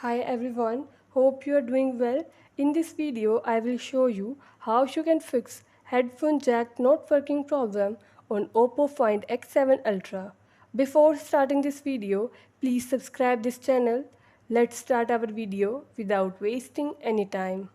Hi everyone, hope you are doing well. In this video, I will show you how you can fix headphone jack not working problem on Oppo Find X7 Ultra. Before starting this video, please subscribe this channel. Let's start our video without wasting any time.